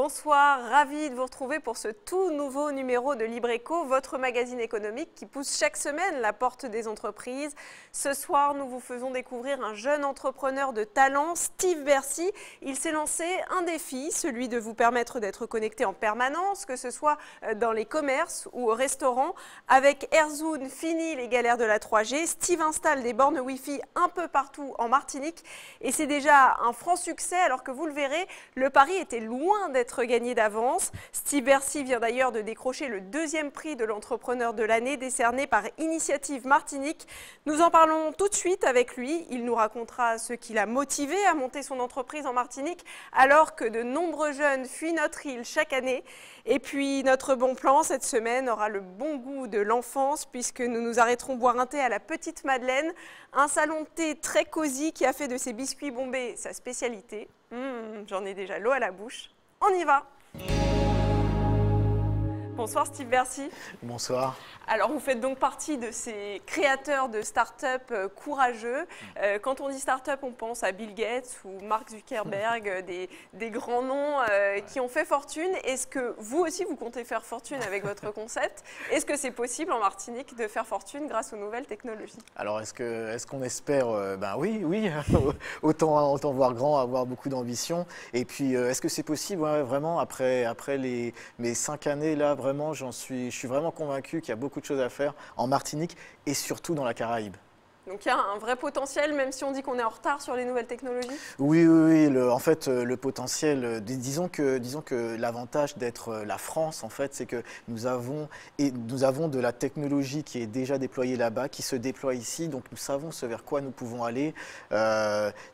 Bonsoir, ravi de vous retrouver pour ce tout nouveau numéro de Libreco, votre magazine économique qui pousse chaque semaine la porte des entreprises. Ce soir, nous vous faisons découvrir un jeune entrepreneur de talent, Steve Bercy. Il s'est lancé un défi, celui de vous permettre d'être connecté en permanence, que ce soit dans les commerces ou au restaurant. Avec AirZoom, fini les galères de la 3G. Steve installe des bornes Wi-Fi un peu partout en Martinique et c'est déjà un franc succès alors que vous le verrez, le pari était loin d'être gagné d'avance. Steve Bercy vient d'ailleurs de décrocher le deuxième prix de l'entrepreneur de l'année décerné par Initiative Martinique. Nous en parlons tout de suite avec lui. Il nous racontera ce qui l'a motivé à monter son entreprise en Martinique alors que de nombreux jeunes fuient notre île chaque année. Et puis notre bon plan cette semaine aura le bon goût de l'enfance puisque nous nous arrêterons boire un thé à la Petite Madeleine, un salon de thé très cosy qui a fait de ses biscuits bombés sa spécialité. J'en ai déjà l'eau à la bouche. On y va! Bonsoir Steve Bercy. Bonsoir. Alors vous faites donc partie de ces créateurs de start-up courageux. Quand on dit start-up, on pense à Bill Gates ou Mark Zuckerberg, des grands noms qui ont fait fortune. Est-ce que vous aussi vous comptez faire fortune avec votre concept? Est-ce que c'est possible en Martinique de faire fortune grâce aux nouvelles technologies? Alors est-ce qu'on espère? Ben oui, autant voir grand, avoir beaucoup d'ambition. Et puis est-ce que c'est possible? Ouais, vraiment après mes 5 années là, vraiment je suis vraiment convaincu qu'il y a beaucoup de choses à faire en Martinique et surtout dans la Caraïbe. Donc il y a un vrai potentiel, même si on dit qu'on est en retard sur les nouvelles technologies? Oui. En fait, le potentiel, disons que l'avantage d'être la France, en fait, c'est que nous avons de la technologie qui est déjà déployée là-bas, qui se déploie ici, donc nous savons ce vers quoi nous pouvons aller.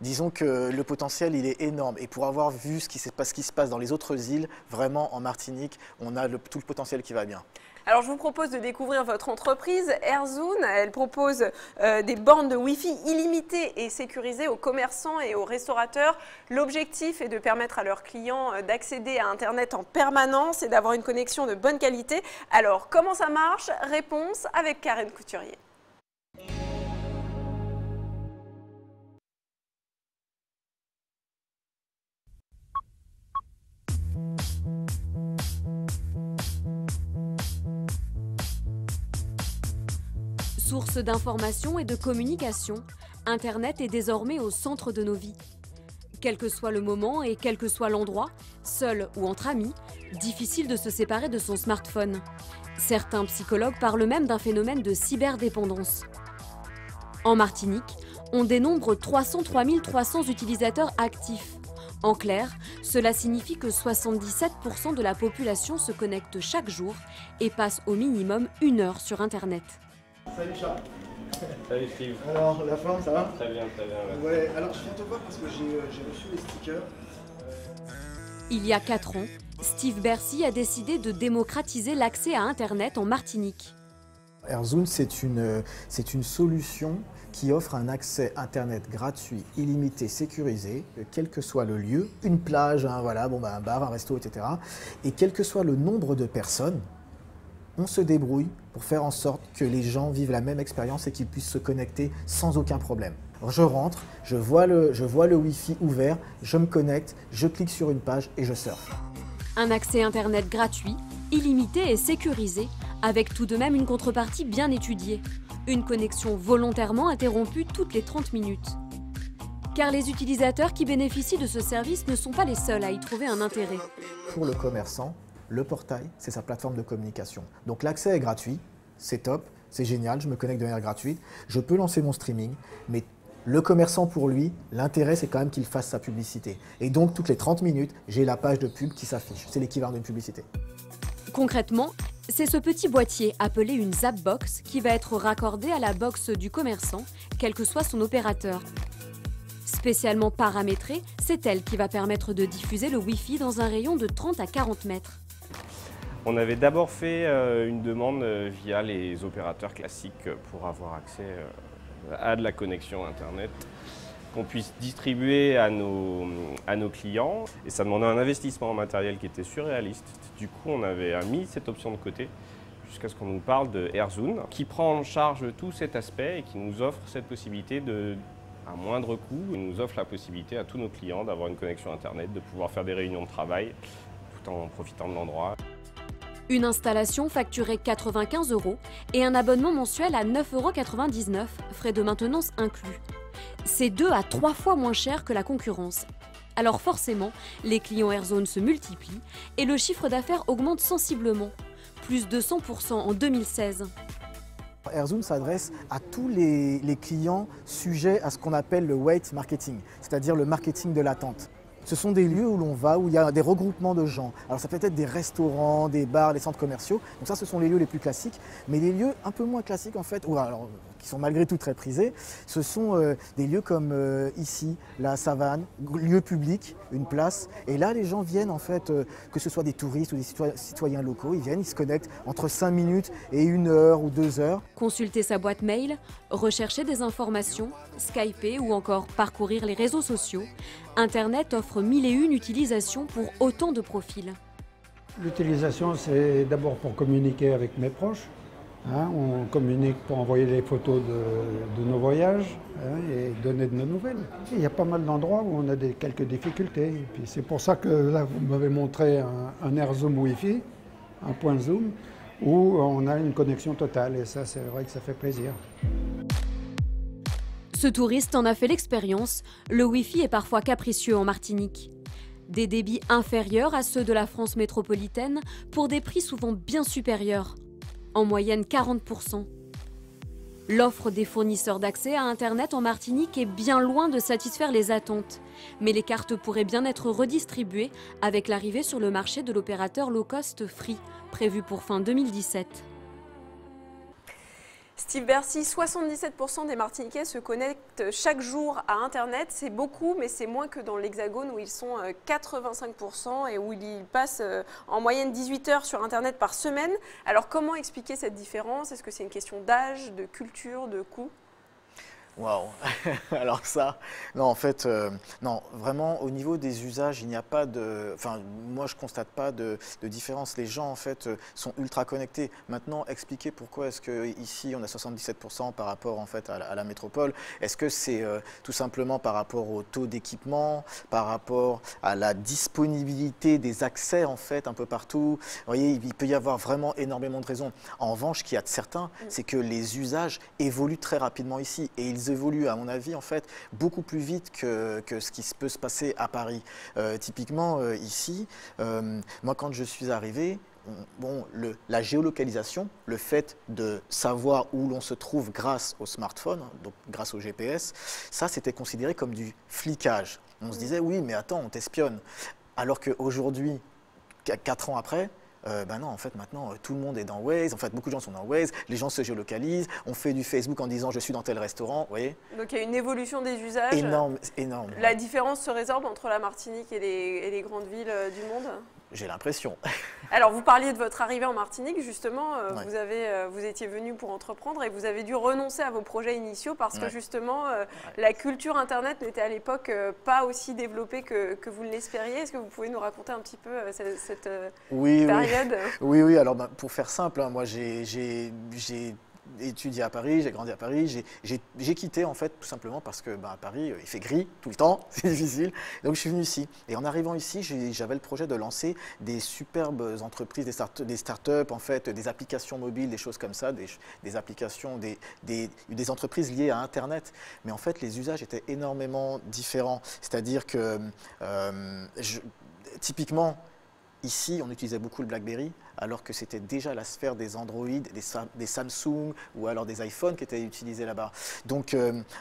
Disons que le potentiel, il est énorme. Et pour avoir vu ce qui se passe dans les autres îles, vraiment en Martinique, on a tout le potentiel qui va bien. Alors je vous propose de découvrir votre entreprise, AirZoom. Elle propose des bornes de Wi-Fi illimitées et sécurisées aux commerçants et aux restaurateurs. L'objectif est de permettre à leurs clients d'accéder à Internet en permanence et d'avoir une connexion de bonne qualité. Alors comment ça marche? Réponse avec Karen Couturier. Source d'information et de communication, Internet est désormais au centre de nos vies. Quel que soit le moment et quel que soit l'endroit, seul ou entre amis, difficile de se séparer de son smartphone. Certains psychologues parlent même d'un phénomène de cyberdépendance. En Martinique, on dénombre 303 300 utilisateurs actifs. En clair, cela signifie que 77% de la population se connecte chaque jour et passe au minimum 1 heure sur Internet. Salut Charles. Salut Steve. Alors, la forme, ça va? Très bien. Ouais, alors je viens te voir parce que j'ai reçu les stickers. Il y a 4 ans, Steve Bercy a décidé de démocratiser l'accès à Internet en Martinique. AirZoom, c'est une solution qui offre un accès Internet gratuit, illimité, sécurisé, quel que soit le lieu, une plage, un bar, un resto, etc. Et quel que soit le nombre de personnes, on se débrouille pour faire en sorte que les gens vivent la même expérience et qu'ils puissent se connecter sans aucun problème. Je rentre, je vois le Wi-Fi ouvert, je me connecte, je clique sur une page et je surfe. Un accès Internet gratuit, illimité et sécurisé, avec tout de même une contrepartie bien étudiée. Une connexion volontairement interrompue toutes les 30 minutes. Car les utilisateurs qui bénéficient de ce service ne sont pas les seuls à y trouver un intérêt. Pour le commerçant, le portail, c'est sa plateforme de communication. Donc l'accès est gratuit, c'est top, c'est génial, je me connecte de manière gratuite, je peux lancer mon streaming, mais le commerçant pour lui, l'intérêt c'est quand même qu'il fasse sa publicité. Et donc toutes les 30 minutes, j'ai la page de pub qui s'affiche, c'est l'équivalent d'une publicité. Concrètement, c'est ce petit boîtier appelé une Zapbox qui va être raccordé à la box du commerçant, quel que soit son opérateur. Spécialement paramétrée, c'est elle qui va permettre de diffuser le Wi-Fi dans un rayon de 30 à 40 mètres. On avait d'abord fait une demande via les opérateurs classiques pour avoir accès à de la connexion Internet qu'on puisse distribuer à nos clients. Et ça demandait un investissement en matériel qui était surréaliste. Du coup, on avait mis cette option de côté jusqu'à ce qu'on nous parle de AirZoom, qui prend en charge tout cet aspect et qui nous offre cette possibilité à moindre coût. Il nous offre la possibilité à tous nos clients d'avoir une connexion Internet, de pouvoir faire des réunions de travail tout en profitant de l'endroit. Une installation facturée 95 € et un abonnement mensuel à 9,99 €, frais de maintenance inclus. C'est 2 à 3 fois moins cher que la concurrence. Alors forcément, les clients AirZone se multiplient et le chiffre d'affaires augmente sensiblement, plus de 100% en 2016. AirZone s'adresse à tous les clients sujets à ce qu'on appelle le wait marketing, c'est-à-dire le marketing de l'attente. Ce sont des lieux où l'on va, où il y a des regroupements de gens. Alors ça peut être des restaurants, des bars, des centres commerciaux. Donc ça, ce sont les lieux les plus classiques. Mais les lieux un peu moins classiques, en fait, ou alors qui sont malgré tout très prisés, ce sont des lieux comme ici, la Savane, lieu public, une place. Et là, les gens viennent, en fait, que ce soit des touristes ou des citoyens locaux, ils viennent, ils se connectent entre 5 minutes et 1 heure ou 2 heures. Consulter sa boîte mail, rechercher des informations, skyper ou encore parcourir les réseaux sociaux, Internet offre 1001 utilisations pour autant de profils. L'utilisation, c'est d'abord pour communiquer avec mes proches. On communique pour envoyer les photos de nos voyages et donner de nos nouvelles. Il y a pas mal d'endroits où on a quelques difficultés. Et puis c'est pour ça que là, vous m'avez montré un AirZoom Wi-Fi, un point zoom, où on a une connexion totale. Et ça, c'est vrai que ça fait plaisir. Ce touriste en a fait l'expérience, le Wi-Fi est parfois capricieux en Martinique. Des débits inférieurs à ceux de la France métropolitaine pour des prix souvent bien supérieurs, en moyenne 40%. L'offre des fournisseurs d'accès à Internet en Martinique est bien loin de satisfaire les attentes, mais les cartes pourraient bien être redistribuées avec l'arrivée sur le marché de l'opérateur low-cost Free, prévu pour fin 2017. Steve Bercy, 77% des Martiniquais se connectent chaque jour à Internet. C'est beaucoup, mais c'est moins que dans l'Hexagone où ils sont 85% et où ils passent en moyenne 18 heures sur Internet par semaine. Alors comment expliquer cette différence? Est-ce que c'est une question d'âge, de culture, de coût? Waouh. Alors ça, non, en fait, non, vraiment, au niveau des usages, il n'y a pas de... Enfin, moi, je ne constate pas de différence. Les gens, en fait, sont ultra connectés. Maintenant, expliquer pourquoi est-ce qu'ici, on a 77% par rapport, en fait, à la métropole. Est-ce que c'est tout simplement par rapport au taux d'équipement, par rapport à la disponibilité des accès, en fait, un peu partout? Vous voyez, il peut y avoir vraiment énormément de raisons. En revanche, ce qu'il y a de certain, c'est que les usages évoluent très rapidement ici. Et ils évoluent, à mon avis, en fait, beaucoup plus vite que ce qui peut se passer à Paris. Typiquement, ici, moi, quand je suis arrivé, bon, la géolocalisation, le fait de savoir où l'on se trouve grâce au smartphone, donc grâce au GPS, ça, c'était considéré comme du flicage. On se disait, oui, mais attends, on t'espionne. Alors qu'aujourd'hui, 4 ans après, ben non, en fait, maintenant, tout le monde est dans Waze. En fait, beaucoup de gens sont dans Waze. Les gens se géolocalisent. On fait du Facebook en disant « je suis dans tel restaurant ». Vous voyez ? Donc, il y a une évolution des usages. Énorme, énorme. La différence se résorbe entre la Martinique et les grandes villes du monde ? J'ai l'impression. Alors, vous parliez de votre arrivée en Martinique, justement. Ouais. Vous étiez venu pour entreprendre et vous avez dû renoncer à vos projets initiaux parce que, Ouais. justement, la culture Internet n'était à l'époque pas aussi développée que vous l'espériez. Est-ce que vous pouvez nous raconter un petit peu cette période ? Oui. Alors, ben, pour faire simple, hein, moi, j'ai étudié à Paris, j'ai grandi à Paris, j'ai quitté en fait tout simplement parce que à Paris il fait gris tout le temps, c'est difficile. Donc je suis venu ici et en arrivant ici j'avais le projet de lancer des superbes entreprises, des startups en fait, des applications mobiles, des choses comme ça, des applications, des entreprises liées à Internet. Mais en fait les usages étaient énormément différents. C'est-à-dire que typiquement ici, on utilisait beaucoup le BlackBerry, alors que c'était déjà la sphère des Android, des Samsung ou alors des iPhones qui étaient utilisés là-bas. Donc,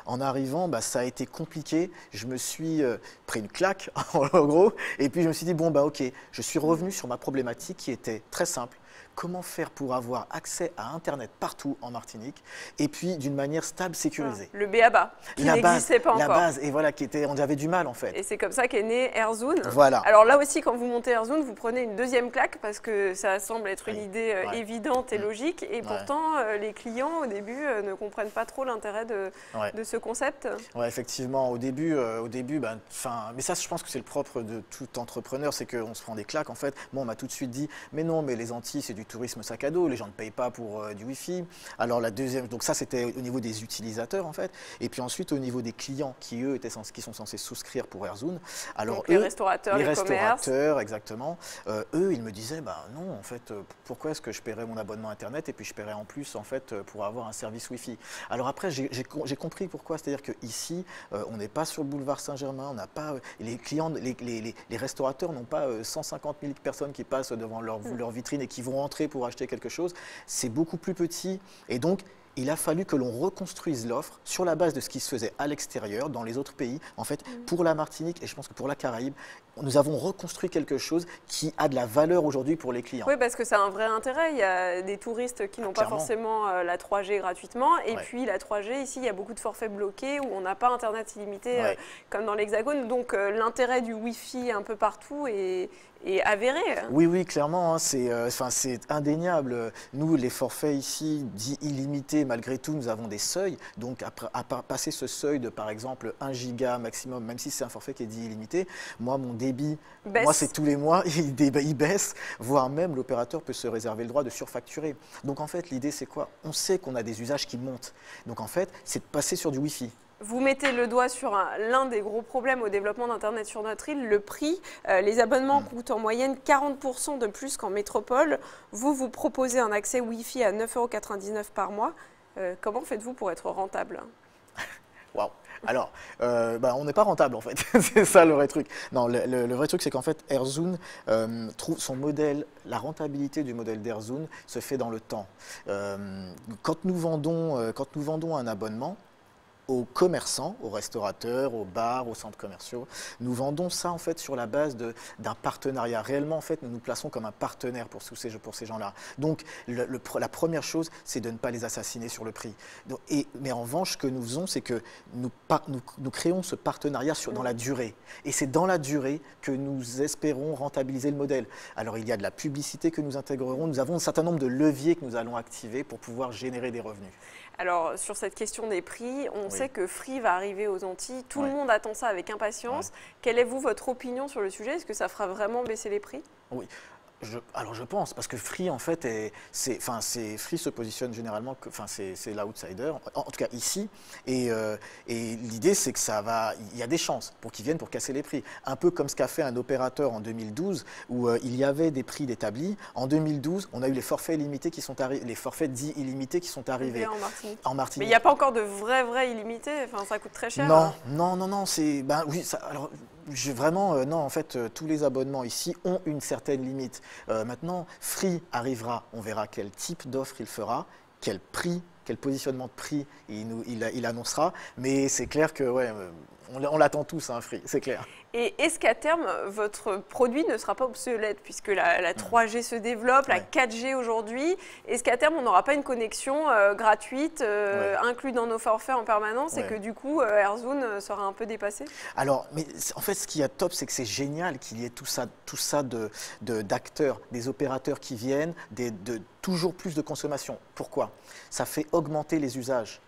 en arrivant, ça a été compliqué. Je me suis pris une claque, en gros, et puis je me suis dit, bon, ok, je suis revenu sur ma problématique qui était très simple. Comment faire pour avoir accès à Internet partout en Martinique et puis d'une manière stable, sécurisée. Le b.a.-ba, qui n'existait pas encore. La base, et voilà, on avait du mal en fait. Et c'est comme ça qu'est né AirZone. Voilà. Alors là aussi, quand vous montez AirZone, vous prenez une deuxième claque parce que ça semble être une idée évidente et logique. Et pourtant, les clients, au début, ne comprennent pas trop l'intérêt de ce concept. Oui, effectivement. Au début, mais ça, je pense que c'est le propre de tout entrepreneur, c'est qu'on se prend des claques. En fait, moi, on m'a tout de suite dit, mais non, mais les Antilles, Wi-Fi, c'est du tourisme sac à dos, les gens ne payent pas pour du Wi-Fi. Alors la deuxième, donc ça c'était au niveau des utilisateurs en fait, et puis ensuite au niveau des clients qui eux qui sont censés souscrire pour AirZoom. Alors donc eux, les restaurateurs, les restaurateurs, exactement. Eux, ils me disaient, bah non, en fait, pourquoi est-ce que je paierais mon abonnement Internet et puis je paierais en plus en fait pour avoir un service Wi-Fi. Alors après, j'ai compris pourquoi, c'est-à-dire qu'ici, on n'est pas sur le boulevard Saint-Germain, on n'a pas les clients, les restaurateurs n'ont pas 150 000 personnes qui passent devant leur vitrine et qui vont entrer pour acheter quelque chose. C'est beaucoup plus petit et donc il a fallu que l'on reconstruise l'offre sur la base de ce qui se faisait à l'extérieur, dans les autres pays. En fait, pour la Martinique et je pense que pour la Caraïbe, nous avons reconstruit quelque chose qui a de la valeur aujourd'hui pour les clients. Oui, parce que ça a un vrai intérêt. Il y a des touristes qui n'ont pas forcément la 3G gratuitement. Et puis la 3G, ici, il y a beaucoup de forfaits bloqués où on n'a pas Internet illimité comme dans l'Hexagone. Donc l'intérêt du Wi-Fi un peu partout est avéré. Oui, clairement, hein, c'est indéniable. Nous, les forfaits ici, dits illimités, malgré tout, nous avons des seuils. Donc, à passer ce seuil de, par exemple, 1 giga maximum, même si c'est un forfait qui est dit illimité, moi, mon débit, moi, c'est tous les mois, il baisse, voire même l'opérateur peut se réserver le droit de surfacturer. Donc, en fait, l'idée, c'est quoi? On sait qu'on a des usages qui montent. Donc, en fait, c'est de passer sur du Wi-Fi. Vous mettez le doigt sur l'un des gros problèmes au développement d'Internet sur notre île, le prix. Les abonnements coûtent en moyenne 40% de plus qu'en métropole. Vous proposez un accès Wi-Fi à 9,99 € par mois. Comment faites-vous pour être rentable? Waouh! Alors, on n'est pas rentable en fait, c'est ça le vrai truc. Non, le vrai truc c'est qu'en fait AirZoom trouve son modèle, la rentabilité du modèle d'AirZoom se fait dans le temps. Quand nous vendons un abonnement, aux commerçants, aux restaurateurs, aux bars, aux centres commerciaux. Nous vendons ça en fait sur la base d'un partenariat. Réellement, en fait, nous nous plaçons comme un partenaire pour ces gens-là. Donc, la première chose, c'est de ne pas les assassiner sur le prix. Donc, mais en revanche, ce que nous faisons, c'est que nous créons ce partenariat dans la durée. Et c'est dans la durée que nous espérons rentabiliser le modèle. Alors, il y a de la publicité que nous intégrerons. Nous avons un certain nombre de leviers que nous allons activer pour pouvoir générer des revenus. Alors, sur cette question des prix, on sait que Free va arriver aux Antilles. Tout le monde attend ça avec impatience. Quelle est, votre opinion sur le sujet? Est-ce que ça fera vraiment baisser les prix? Oui. Alors je pense, parce que Free en fait, Free se positionne généralement, c'est l'outsider, en tout cas ici, et l'idée c'est que il y a des chances pour qu'ils viennent pour casser les prix. Un peu comme ce qu'a fait un opérateur en 2012, où il y avait des prix établis. En 2012, on a eu les forfaits illimités qui sont arrivés, les forfaits dits illimités qui sont arrivés. En Martinique. Mais il n'y a pas encore de vrais illimités, enfin ça coûte très cher. Non, c'est, oui, alors. Non, en fait, tous les abonnements ici ont une certaine limite. Maintenant, Free arrivera, on verra quel type d'offre il fera, quel prix, quel positionnement de prix il annoncera, mais c'est clair que on l'attend tous, hein, Free, c'est clair. Et est-ce qu'à terme, votre produit ne sera pas obsolète, puisque la 3G se développe, la 4G aujourd'hui? Est-ce qu'à terme, on n'aura pas une connexion gratuite, incluse dans nos forfaits en permanence, et que du coup, AirZoom sera un peu dépassé? Alors, mais en fait, ce qui est top, c'est que c'est génial qu'il y ait tout ça d'acteurs, des opérateurs qui viennent, de toujours plus de consommation. Pourquoi? Ça fait augmenter les usages.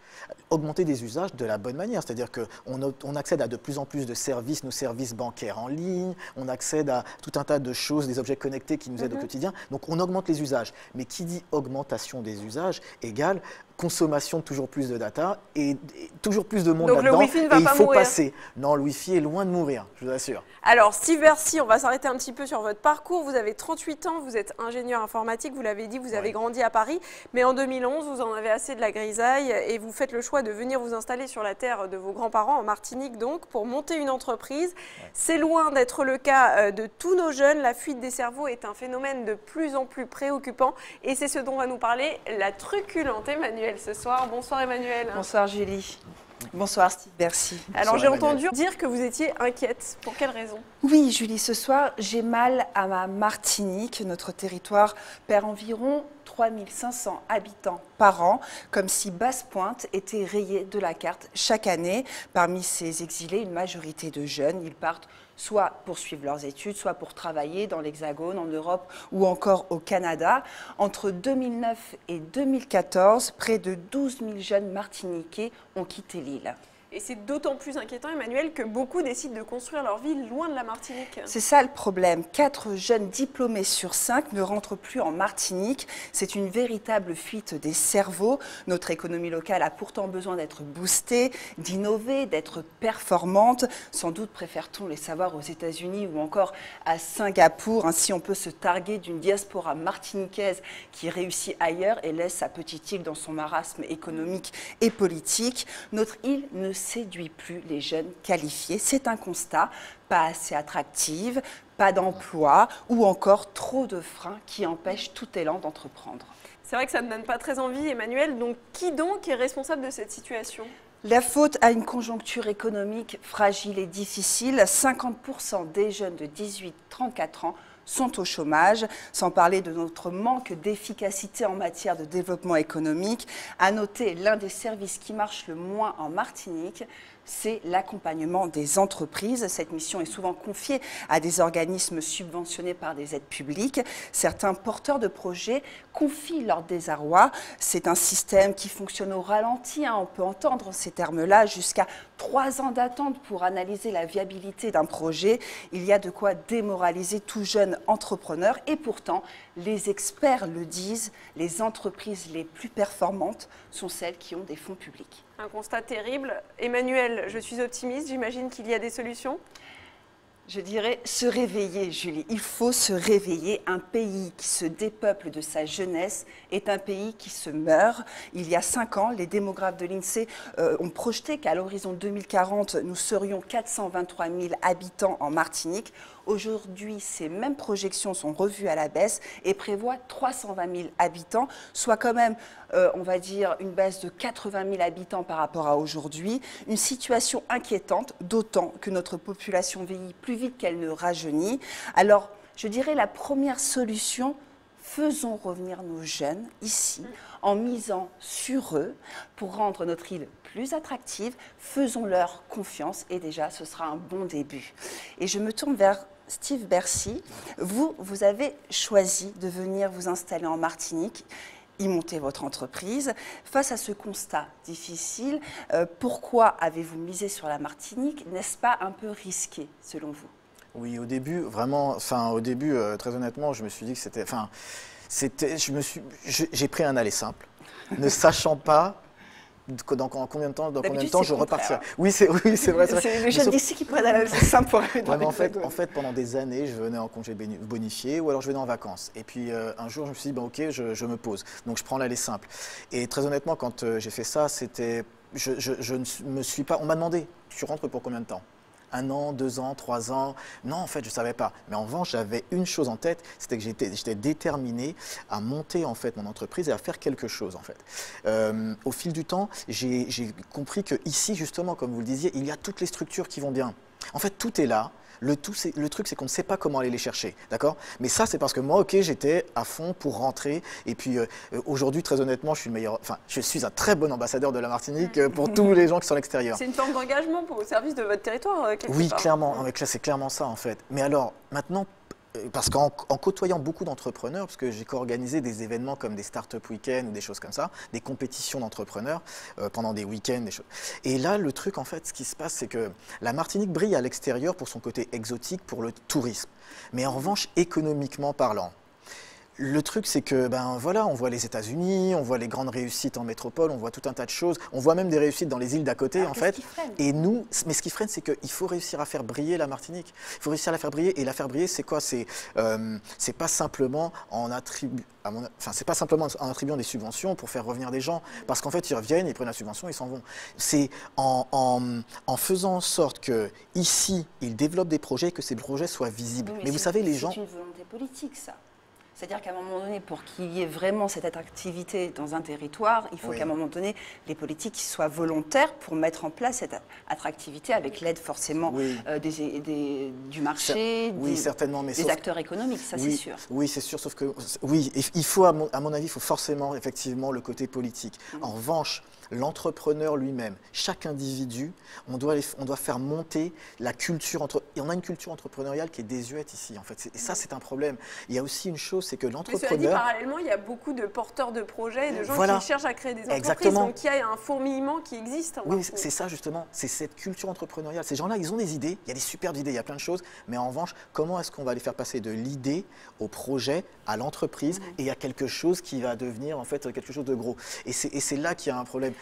Augmenter des usages de la bonne manière, c'est-à-dire qu'on accède à de plus en plus de services, nos services bancaires en ligne, on accède à tout un tas de choses, des objets connectés qui nous aident au quotidien, donc on augmente les usages. Mais qui dit augmentation des usages égale consommation de toujours plus de data et toujours plus de monde là-dedans. Donc le Wi-Fi ne va pas mourir. Non, le Wi-Fi est loin de mourir, je vous assure. Alors Steve Bercy, on va s'arrêter un petit peu sur votre parcours. Vous avez 38 ans, vous êtes ingénieur informatique, vous l'avez dit, vous avez grandi à Paris, mais en 2011, vous en avez assez de la grisaille et vous faites le choix de venir vous installer sur la terre de vos grands-parents, en Martinique donc, pour monter une entreprise. C'est loin d'être le cas de tous nos jeunes. La fuite des cerveaux est un phénomène de plus en plus préoccupant et c'est ce dont va nous parler la truculente Emmanuelle ce soir. Bonsoir Emmanuelle. Bonsoir Julie. Bonsoir Steve, merci. Alors j'ai entendu dire que vous étiez inquiète. Pour quelle raison? Oui Julie, ce soir j'ai mal à ma Martinique. Notre territoire perd environ 3500 habitants par an, comme si Basse-Pointe était rayée de la carte chaque année. Parmi ces exilés, une majorité de jeunes, ils partent soit pour suivre leurs études, soit pour travailler dans l'Hexagone, en Europe ou encore au Canada. Entre 2009 et 2014, près de 12 000 jeunes martiniquais ont quitté l'île. Et c'est d'autant plus inquiétant, Emmanuel, que beaucoup décident de construire leur vie loin de la Martinique. C'est ça le problème. 4 jeunes diplômés sur 5 ne rentrent plus en Martinique. C'est une véritable fuite des cerveaux. Notre économie locale a pourtant besoin d'être boostée, d'innover, d'être performante. Sans doute préfère-t-on les savoir aux États-Unis ou encore à Singapour. Ainsi, on peut se targuer d'une diaspora martiniquaise qui réussit ailleurs et laisse sa petite île dans son marasme économique et politique. Notre île ne séduit plus les jeunes qualifiés. C'est un constat, pas assez attractive, pas d'emploi ou encore trop de freins qui empêchent tout élan d'entreprendre. C'est vrai que ça ne donne pas très envie, Emmanuel. Donc, qui donc est responsable de cette situation ? La faute à une conjoncture économique fragile et difficile. 50% des jeunes de 18-34 ans sont au chômage, sans parler de notre manque d'efficacité en matière de développement économique. À noter, l'un des services qui marche le moins en Martinique, c'est l'accompagnement des entreprises. Cette mission est souvent confiée à des organismes subventionnés par des aides publiques. Certains porteurs de projets confient leur désarroi. C'est un système qui fonctionne au ralenti, on peut entendre ces termes-là, jusqu'à 3 ans d'attente pour analyser la viabilité d'un projet. Il y a de quoi démoraliser tout jeune entrepreneur et pourtant, les experts le disent, les entreprises les plus performantes sont celles qui ont des fonds publics. Un constat terrible. Emmanuel, je suis optimiste, j'imagine qu'il y a des solutions ? Je dirais se réveiller, Julie. Il faut se réveiller. Un pays qui se dépeuple de sa jeunesse est un pays qui se meurt. Il y a 5 ans, les démographes de l'INSEE ont projeté qu'à l'horizon 2040, nous serions 423 000 habitants en Martinique. Aujourd'hui, ces mêmes projections sont revues à la baisse et prévoient 320 000 habitants, soit quand même, on va dire, une baisse de 80 000 habitants par rapport à aujourd'hui. Une situation inquiétante, d'autant que notre population vieillit plus vite qu'elle ne rajeunit. Alors, je dirais la première solution, faisons revenir nos jeunes ici en misant sur eux pour rendre notre île plus attractive. Faisons-leur confiance et déjà, ce sera un bon début. Et je me tourne vers Steve Bercy. Vous avez choisi de venir vous installer en Martinique, y monter votre entreprise. Face à ce constat difficile, pourquoi avez-vous misé sur la Martinique? N'est-ce pas un peu risqué, selon vous? Oui, au début, vraiment, très honnêtement, je me suis dit que j'ai pris un aller simple, ne sachant pas dans combien de temps je repartirai. Oui, c'est vrai. C'est les jeunes d'ici qui prennent un aller simple pour arriver dans en fait, pendant des années, je venais en congé bonifié ou alors je venais en vacances. Et puis un jour, je me suis dit, ok, je me pose. Donc je prends l'aller simple. Et très honnêtement, quand j'ai fait ça, je ne me suis pas. On m'a demandé, tu rentres pour combien de temps? 1 an, 2 ans, 3 ans. Non, en fait, je ne savais pas. Mais en revanche, j'avais une chose en tête, c'était que j'étais déterminé à monter en fait mon entreprise et à faire quelque chose en fait. Au fil du temps, j'ai compris que ici, justement, comme vous le disiez, il y a toutes les structures qui vont bien. En fait, tout est là. Le truc, c'est qu'on ne sait pas comment aller les chercher, d'accord? Mais ça, c'est parce que moi, ok, j'étais à fond pour rentrer. Et puis aujourd'hui, très honnêtement, je suis un très bon ambassadeur de la Martinique pour tous les gens qui sont à l'extérieur. C'est une forme d'engagement au service de votre territoire, quelque Oui, part. clairement. C'est clairement ça, en fait. Mais alors, maintenant, parce qu'en côtoyant beaucoup d'entrepreneurs, parce que j'ai co-organisé des événements comme des start-up week-ends ou des choses comme ça, des compétitions d'entrepreneurs pendant des week-ends, des choses. Et là, le truc, en fait, ce qui se passe, c'est que la Martinique brille à l'extérieur pour son côté exotique, pour le tourisme. Mais en revanche, économiquement parlant, le truc, c'est que, on voit les États-Unis, on voit les grandes réussites en métropole, on voit tout un tas de choses, on voit même des réussites dans les îles d'à côté, en fait. Et nous, mais ce qui freine, c'est qu'il faut réussir à faire briller la Martinique. Il faut réussir à la faire briller. Et la faire briller, c'est quoi? C'est pas simplement en attribuant des subventions pour faire revenir des gens. Parce qu'en fait, ils reviennent, ils prennent la subvention, ils s'en vont. C'est en faisant en sorte qu'ici, ils développent des projets et que ces projets soient visibles. Mais vous savez, les gens... C'est une volonté politique, ça. C'est-à-dire qu'à un moment donné, pour qu'il y ait vraiment cette attractivité dans un territoire, il faut qu'à un moment donné, les politiques soient volontaires pour mettre en place cette attractivité avec l'aide forcément du marché, certainement, mais des acteurs économiques, ça c'est sûr. Oui, c'est sûr, sauf que il faut, à mon avis, il faut forcément effectivement le côté politique. En revanche, l'entrepreneur lui-même, chaque individu, on doit faire monter la culture et on a une culture entrepreneuriale qui est désuète ici en fait. Et ça c'est un problème. Il y a aussi une chose, c'est que l'entrepreneur... Mais cela dit, parallèlement, il y a beaucoup de porteurs de projets et de gens voilà. qui cherchent à créer des entreprises. Exactement. Donc il y a un fourmillement qui existe. Oui, c'est ça justement, c'est cette culture entrepreneuriale. Ces gens-là, ils ont des idées, il y a des superbes idées, il y a plein de choses, mais en revanche, comment est-ce qu'on va les faire passer de l'idée au projet, à l'entreprise et à quelque chose qui va devenir en fait quelque chose de gros. Et c'est là qu'il y a un problème.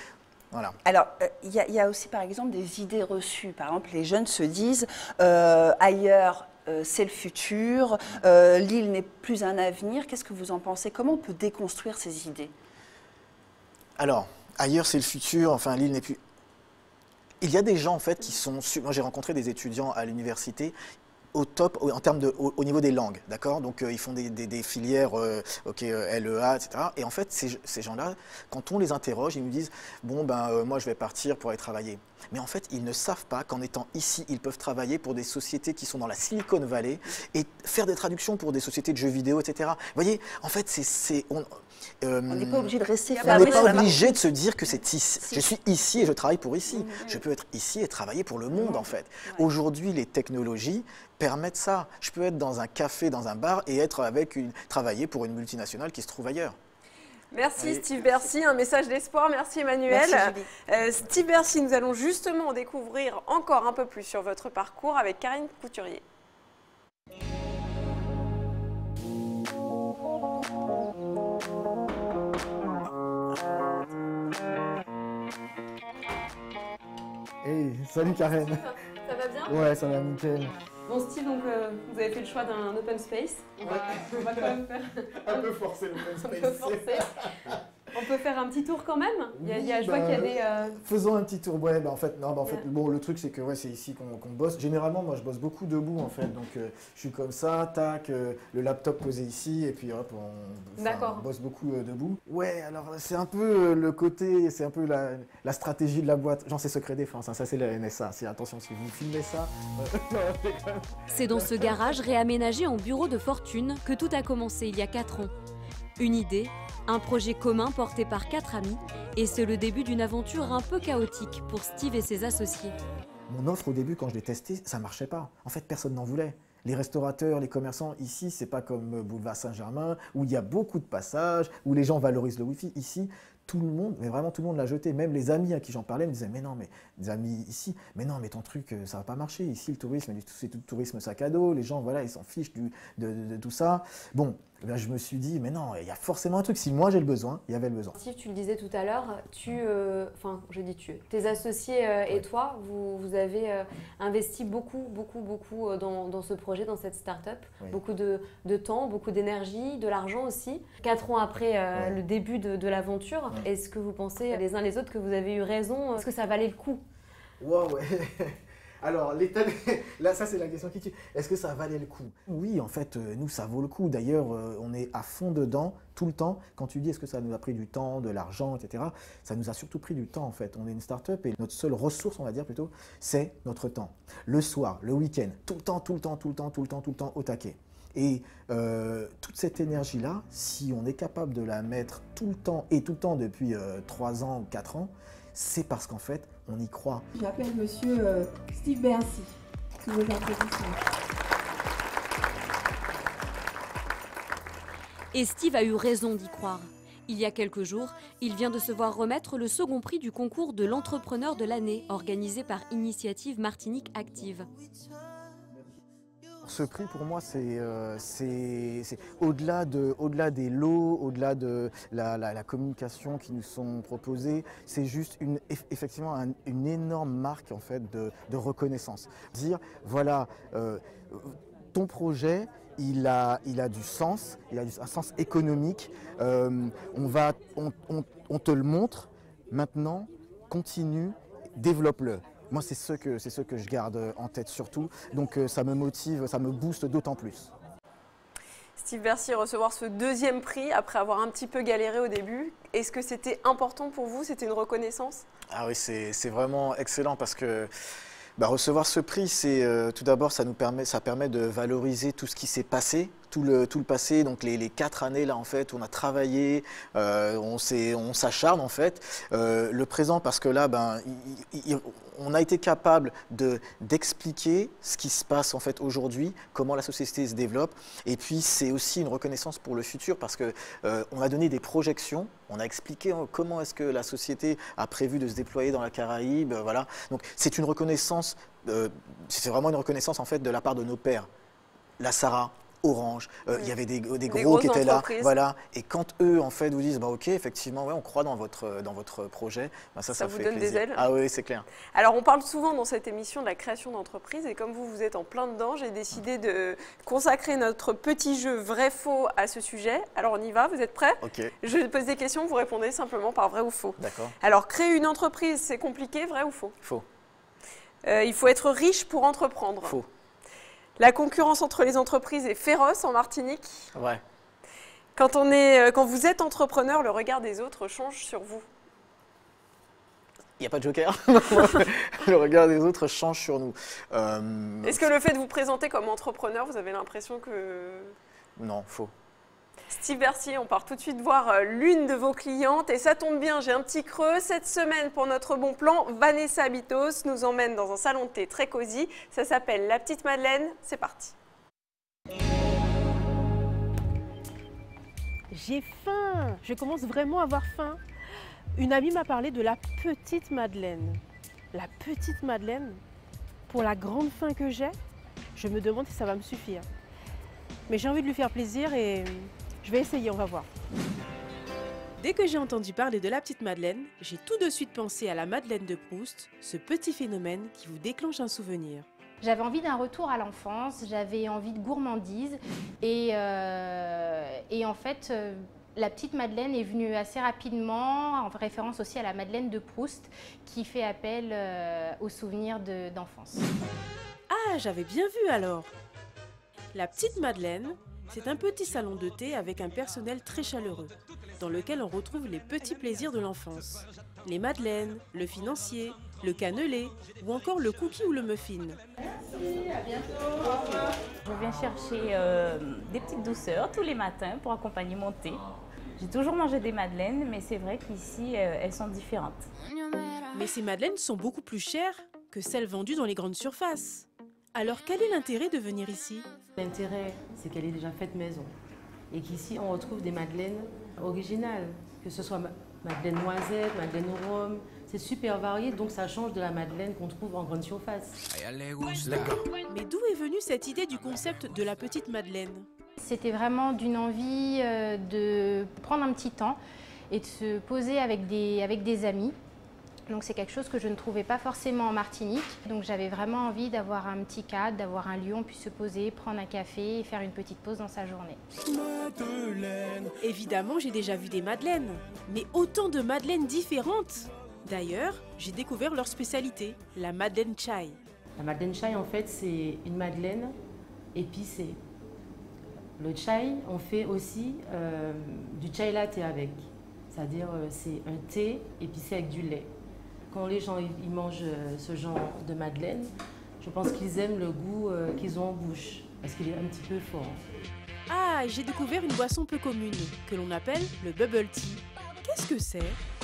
Voilà. Alors, il y a aussi par exemple des idées reçues. Par exemple, les jeunes se disent ailleurs, c'est le futur, l'île n'est plus un avenir. Qu'est-ce que vous en pensez? Comment on peut déconstruire ces idées? Alors, ailleurs, c'est le futur, enfin, l'île n'est plus... Il y a des gens en fait qui sont... Moi, j'ai rencontré des étudiants à l'université au top en termes au niveau des langues, d'accord? Donc ils font des filières LEA, etc. Et en fait, ces gens-là, quand on les interroge, ils nous disent bon moi je vais partir pour aller travailler. Mais en fait, ils ne savent pas qu'en étant ici, ils peuvent travailler pour des sociétés qui sont dans la Silicon Valley et faire des traductions pour des sociétés de jeux vidéo, etc. Vous voyez, en fait, on n'est pas obligé de rester on n'est pas obligé de se dire que c'est ici. Je suis ici et je travaille pour ici. Je peux être ici et travailler pour le monde, en fait. Aujourd'hui, les technologies permettent ça. Je peux être dans un café, dans un bar et travailler pour une multinationale qui se trouve ailleurs. Merci Steve Bercy, un message d'espoir. Merci Emmanuel. Merci, Steve Bercy, nous allons justement découvrir encore un peu plus sur votre parcours avec Karine Couturier. Hey, salut Karen. Ça va bien? Ouais, ça va nickel. Bon Steve, donc, vous avez fait le choix d'un open space. On va quand même faire... Un peu forcé l'open space. Un peu forcé. On peut faire un petit tour quand même. Je vois qu'il y a des... Faisons un petit tour. Ouais, en fait, bon, le truc c'est que c'est ici qu'on bosse. Généralement, moi je bosse beaucoup debout en fait. Donc je suis comme ça, tac, le laptop posé ici et puis hop, on bosse beaucoup debout. Ouais, alors c'est un peu le côté, c'est un peu la stratégie de la boîte. Genre c'est secret défense, hein, ça c'est la NSA. Attention, si vous filmez ça... C'est dans ce garage réaménagé en bureau de fortune que tout a commencé il y a 4 ans. Une idée, un projet commun porté par 4 amis, et c'est le début d'une aventure un peu chaotique pour Steve et ses associés. Mon offre au début, quand je l'ai testée, ça ne marchait pas. En fait, personne n'en voulait. Les restaurateurs, les commerçants, ici, c'est pas comme Boulevard Saint-Germain, où il y a beaucoup de passages, où les gens valorisent le Wi-Fi. Ici, tout le monde, mais vraiment tout le monde l'a jeté. Même les amis à qui j'en parlais me disaient, mais non, mais des amis ici, mais non, mais ton truc, ça va pas marcher. Ici, le tourisme, c'est tout le tourisme sac à dos. Les gens, voilà, ils s'en fichent de tout ça. Bon, là, je me suis dit, mais non, il y a forcément un truc. Si moi j'ai le besoin, il y avait le besoin. Steve, tu le disais tout à l'heure, tes associés et toi, vous avez investi beaucoup dans ce projet, dans cette start-up. Oui. Beaucoup de temps, beaucoup d'énergie, de l'argent aussi. 4 ans après le début de l'aventure, est-ce que vous pensez les uns les autres que vous avez eu raison? Est-ce que ça valait le coup? Wow, ouais. Alors, là, ça c'est la question qui tue. Est-ce que ça valait le coup? Oui, en fait, nous, ça vaut le coup. D'ailleurs, on est à fond dedans, tout le temps. Quand tu dis est-ce que ça nous a pris du temps, de l'argent, etc., ça nous a surtout pris du temps, en fait. On est une start-up et notre seule ressource, on va dire plutôt, c'est notre temps. Le soir, le week-end, tout le temps, au taquet. Et toute cette énergie-là, si on est capable de la mettre tout le temps depuis 3 ans ou 4 ans, c'est parce qu'en fait, on y croit. Je m'appelle monsieur Steve Bercy, sous vos applaudissements. Et Steve a eu raison d'y croire. Il y a quelques jours, il vient de se voir remettre le second prix du concours de l'entrepreneur de l'année, organisé par Initiative Martinique Active. Ce prix, pour moi, c'est au-delà des lots, au-delà de la communication qui nous sont proposées, c'est juste effectivement une énorme marque en fait, de reconnaissance. Dire, voilà, ton projet, il a du sens, il a un sens économique, on te le montre, maintenant, continue, développe-le. Moi, c'est ce que je garde en tête surtout, donc ça me motive, ça me booste d'autant plus. Steve Bercy, recevoir ce deuxième prix après avoir un petit peu galéré au début, est-ce que c'était important pour vous? C'était une reconnaissance? Ah oui, c'est vraiment excellent parce que recevoir ce prix, tout d'abord, ça permet de valoriser tout ce qui s'est passé, tout le passé, donc les 4 années là en fait, on a travaillé, on s'acharne en fait. Le présent parce que là, on a été capable d'expliquer ce qui se passe en fait aujourd'hui, comment la société se développe, et puis c'est aussi une reconnaissance pour le futur parce que on a donné des projections, on a expliqué comment est-ce que la société a prévu de se déployer dans la Caraïbe, voilà. Donc c'est une reconnaissance, c'est vraiment une reconnaissance en fait de la part de nos pères, la Sarah, Orange, il y avait des gros qui étaient là, voilà. Et quand eux en fait vous disent ok, effectivement on croit dans votre projet, ça vous fait donne plaisir. des ailes. Ah oui, c'est clair. Alors on parle souvent dans cette émission de la création d'entreprise et comme vous êtes en plein dedans, j'ai décidé de consacrer notre petit jeu vrai-faux à ce sujet. Alors on y va, vous êtes prêts? Ok. Je pose des questions, vous répondez simplement par vrai ou faux. D'accord. Alors créer une entreprise, c'est compliqué, vrai ou faux? Faux. Il faut être riche pour entreprendre. Faux. La concurrence entre les entreprises est féroce en Martinique. Ouais. Quand vous êtes entrepreneur, le regard des autres change sur vous. Il n'y a pas de joker. Le regard des autres change sur nous. Est-ce que le fait de vous présenter comme entrepreneur, vous avez l'impression que... Non, faux. Steve Bercy, on part tout de suite voir l'une de vos clientes. Et ça tombe bien, j'ai un petit creux. Cette semaine, pour notre bon plan, Vanessa Bitos nous emmène dans un salon de thé très cosy. Ça s'appelle La Petite Madeleine. C'est parti. J'ai faim. Je commence vraiment à avoir faim. Une amie m'a parlé de la Petite Madeleine. La Petite Madeleine, pour la grande faim que j'ai, je me demande si ça va me suffire. Mais j'ai envie de lui faire plaisir et... je vais essayer, on va voir. Dès que j'ai entendu parler de la Petite Madeleine, j'ai tout de suite pensé à la Madeleine de Proust, ce petit phénomène qui vous déclenche un souvenir. J'avais envie d'un retour à l'enfance, j'avais envie de gourmandise et en fait, la Petite Madeleine est venue assez rapidement, en référence aussi à la Madeleine de Proust, qui fait appel aux souvenirs d'enfance. Ah, j'avais bien vu alors! La Petite Madeleine, c'est un petit salon de thé avec un personnel très chaleureux, dans lequel on retrouve les petits plaisirs de l'enfance. Les madeleines, le financier, le cannelé ou encore le cookie ou le muffin. Merci, à bientôt, au revoir. Je viens chercher des petites douceurs tous les matins pour accompagner mon thé. J'ai toujours mangé des madeleines, mais c'est vrai qu'ici, elles sont différentes. Mais ces madeleines sont beaucoup plus chères que celles vendues dans les grandes surfaces. Alors quel est l'intérêt de venir ici? L'intérêt, c'est qu'elle est déjà faite maison et qu'ici on retrouve des madeleines originales, que ce soit madeleine noisette, madeleine au rhum, c'est super varié donc ça change de la madeleine qu'on trouve en grande surface. Mais d'où est venue cette idée du concept de la Petite Madeleine? C'était vraiment d'une envie de prendre un petit temps et de se poser avec des amis. Donc c'est quelque chose que je ne trouvais pas forcément en Martinique. Donc j'avais vraiment envie d'avoir un petit cadre, d'avoir un lieu où on puisse se poser, prendre un café et faire une petite pause dans sa journée. Madeleine. Évidemment, j'ai déjà vu des madeleines, mais autant de madeleines différentes. D'ailleurs, j'ai découvert leur spécialité, la Madeleine Chai. La Madeleine Chai, en fait, c'est une madeleine épicée. Le chai, on fait aussi du chai latte avec. C'est-à-dire, c'est un thé épicé avec du lait. Quand les gens ils mangent ce genre de madeleine, je pense qu'ils aiment le goût qu'ils ont en bouche, parce qu'il est un petit peu fort. Ah, j'ai découvert une boisson peu commune, que l'on appelle le bubble tea. Qu'est-ce que c'est?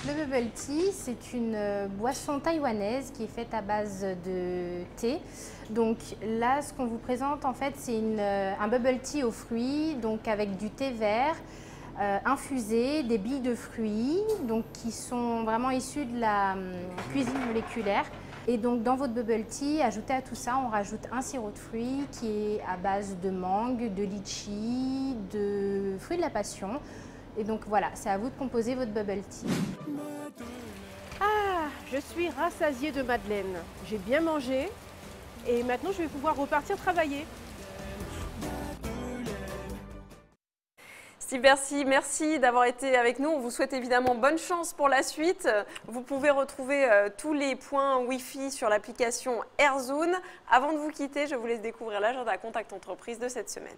Le bubble tea, c'est une boisson taïwanaise qui est faite à base de thé. Donc là, ce qu'on vous présente, en fait, c'est un bubble tea aux fruits, donc avec du thé vert, infusé, des billes de fruits donc, qui sont vraiment issues de la cuisine moléculaire. Et donc dans votre bubble tea, ajouté à tout ça, on rajoute un sirop de fruits qui est à base de mangue, de litchi, de fruits de la passion. Et donc voilà, c'est à vous de composer votre bubble tea. Ah, je suis rassasiée de madeleine. J'ai bien mangé et maintenant je vais pouvoir repartir travailler. Steve Bercy, merci d'avoir été avec nous. On vous souhaite évidemment bonne chance pour la suite. Vous pouvez retrouver tous les points Wi-Fi sur l'application AirZone. Avant de vous quitter, je vous laisse découvrir l'agenda Contact Entreprise de cette semaine.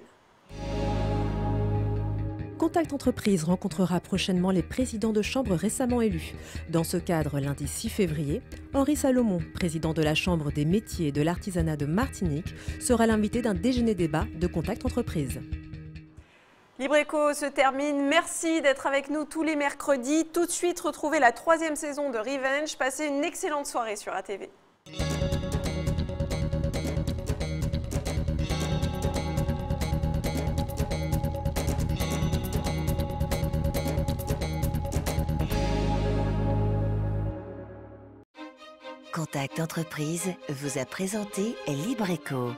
Contact Entreprise rencontrera prochainement les présidents de chambre récemment élus. Dans ce cadre, lundi 6 février, Henri Salomon, président de la Chambre des métiers et de l'artisanat de Martinique, sera l'invité d'un déjeuner-débat de Contact Entreprise. Libreco se termine. Merci d'être avec nous tous les mercredis. Tout de suite, retrouvez la 3e saison de Revenge. Passez une excellente soirée sur ATV. Contact Entreprise vous a présenté Libreco.